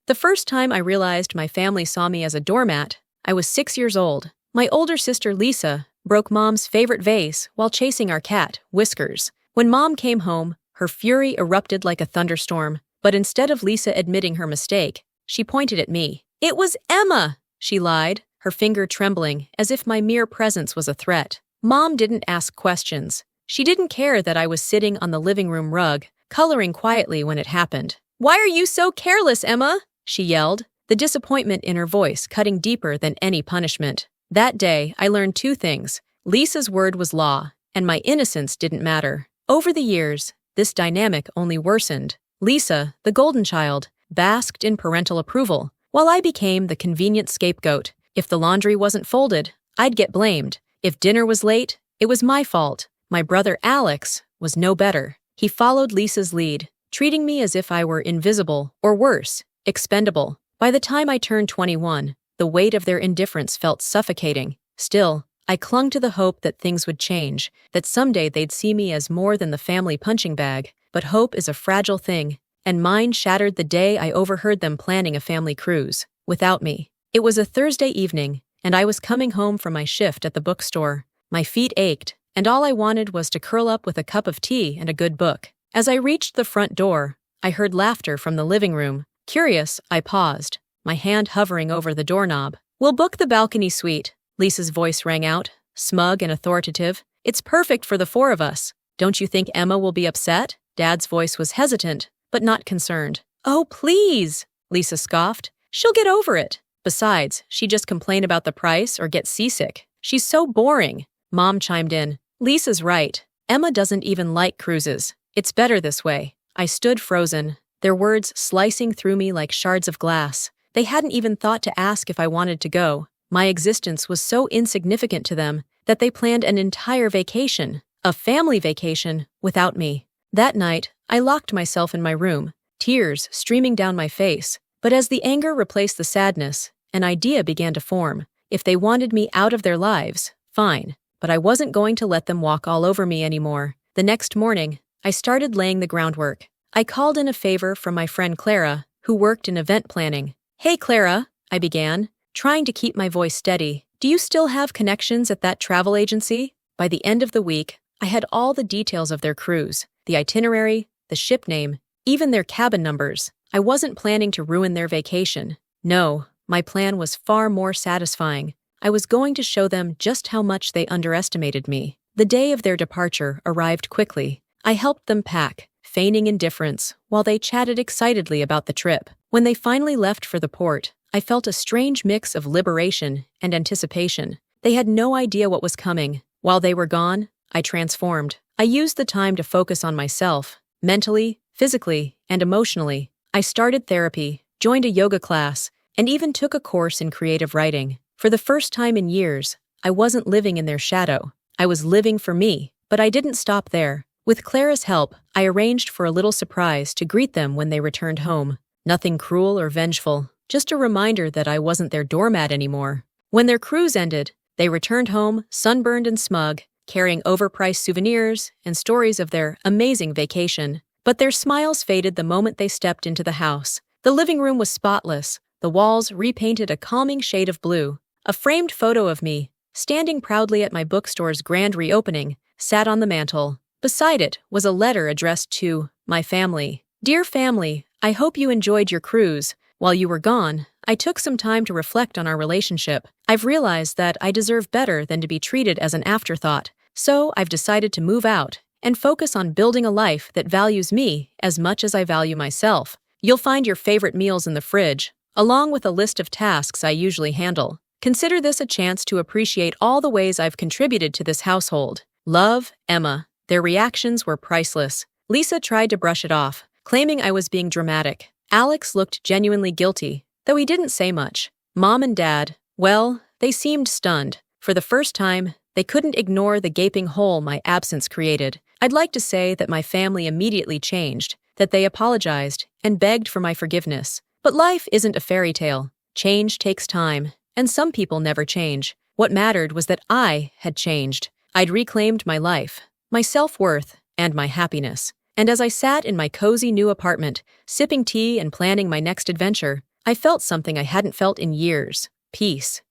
The first time I realized my family saw me as a doormat, I was 6 years old. My older sister Lisa broke Mom's favorite vase while chasing our cat, Whiskers. When Mom came home, her fury erupted like a thunderstorm, but instead of Lisa admitting her mistake, she pointed at me. "It was Emma!" she lied, her finger trembling as if my mere presence was a threat. Mom didn't ask questions. She didn't care that I was sitting on the living room rug, coloring quietly when it happened. "Why are you so careless, Emma?" she yelled, the disappointment in her voice cutting deeper than any punishment. That day, I learned two things. Lisa's word was law, and my innocence didn't matter. Over the years, this dynamic only worsened. Lisa, the golden child, basked in parental approval, while I became the convenient scapegoat. If the laundry wasn't folded, I'd get blamed. If dinner was late, it was my fault. My brother Alex was no better. He followed Lisa's lead, treating me as if I were invisible, or worse, expendable. By the time I turned 21, the weight of their indifference felt suffocating. Still, I clung to the hope that things would change, that someday they'd see me as more than the family punching bag. But hope is a fragile thing, and mine shattered the day I overheard them planning a family cruise. Without me. It was a Thursday evening, and I was coming home from my shift at the bookstore. My feet ached, and all I wanted was to curl up with a cup of tea and a good book. As I reached the front door, I heard laughter from the living room. Curious, I paused, my hand hovering over the doorknob. "We'll book the balcony suite," Lisa's voice rang out, smug and authoritative. "It's perfect for the four of us. Don't you think Emma will be upset?" Dad's voice was hesitant, but not concerned. "Oh, please," Lisa scoffed. "She'll get over it. Besides, she'd just complain about the price or get seasick. She's so boring." Mom chimed in. "Lisa's right. Emma doesn't even like cruises. It's better this way." I stood frozen, their words slicing through me like shards of glass. They hadn't even thought to ask if I wanted to go. My existence was so insignificant to them that they planned an entire vacation, a family vacation, without me. That night, I locked myself in my room, tears streaming down my face. But as the anger replaced the sadness, an idea began to form. If they wanted me out of their lives, fine. But I wasn't going to let them walk all over me anymore. The next morning, I started laying the groundwork. I called in a favor from my friend Clara, who worked in event planning. "Hey Clara," I began, trying to keep my voice steady. "Do you still have connections at that travel agency?" By the end of the week, I had all the details of their cruise, the itinerary, the ship name, even their cabin numbers. I wasn't planning to ruin their vacation. No, my plan was far more satisfying. I was going to show them just how much they underestimated me. The day of their departure arrived quickly. I helped them pack, feigning indifference, while they chatted excitedly about the trip. When they finally left for the port, I felt a strange mix of liberation and anticipation. They had no idea what was coming. While they were gone, I transformed. I used the time to focus on myself, mentally, physically, and emotionally. I started therapy, joined a yoga class, and even took a course in creative writing. For the first time in years, I wasn't living in their shadow. I was living for me, but I didn't stop there. With Clara's help, I arranged for a little surprise to greet them when they returned home. Nothing cruel or vengeful, just a reminder that I wasn't their doormat anymore. When their cruise ended, they returned home, sunburned and smug, carrying overpriced souvenirs and stories of their amazing vacation. But their smiles faded the moment they stepped into the house. The living room was spotless, the walls repainted a calming shade of blue. A framed photo of me, standing proudly at my bookstore's grand reopening, sat on the mantel. Beside it was a letter addressed to my family. "Dear family, I hope you enjoyed your cruise. While you were gone, I took some time to reflect on our relationship. I've realized that I deserve better than to be treated as an afterthought. So I've decided to move out and focus on building a life that values me as much as I value myself. You'll find your favorite meals in the fridge, along with a list of tasks I usually handle. Consider this a chance to appreciate all the ways I've contributed to this household. Love, Emma." Their reactions were priceless. Lisa tried to brush it off, claiming I was being dramatic. Alex looked genuinely guilty, though he didn't say much. Mom and Dad, well, they seemed stunned. For the first time, they couldn't ignore the gaping hole my absence created. I'd like to say that my family immediately changed, that they apologized and begged for my forgiveness. But life isn't a fairy tale. Change takes time, and some people never change. What mattered was that I had changed. I'd reclaimed my life, my self-worth, and my happiness. And as I sat in my cozy new apartment, sipping tea and planning my next adventure, I felt something I hadn't felt in years: peace.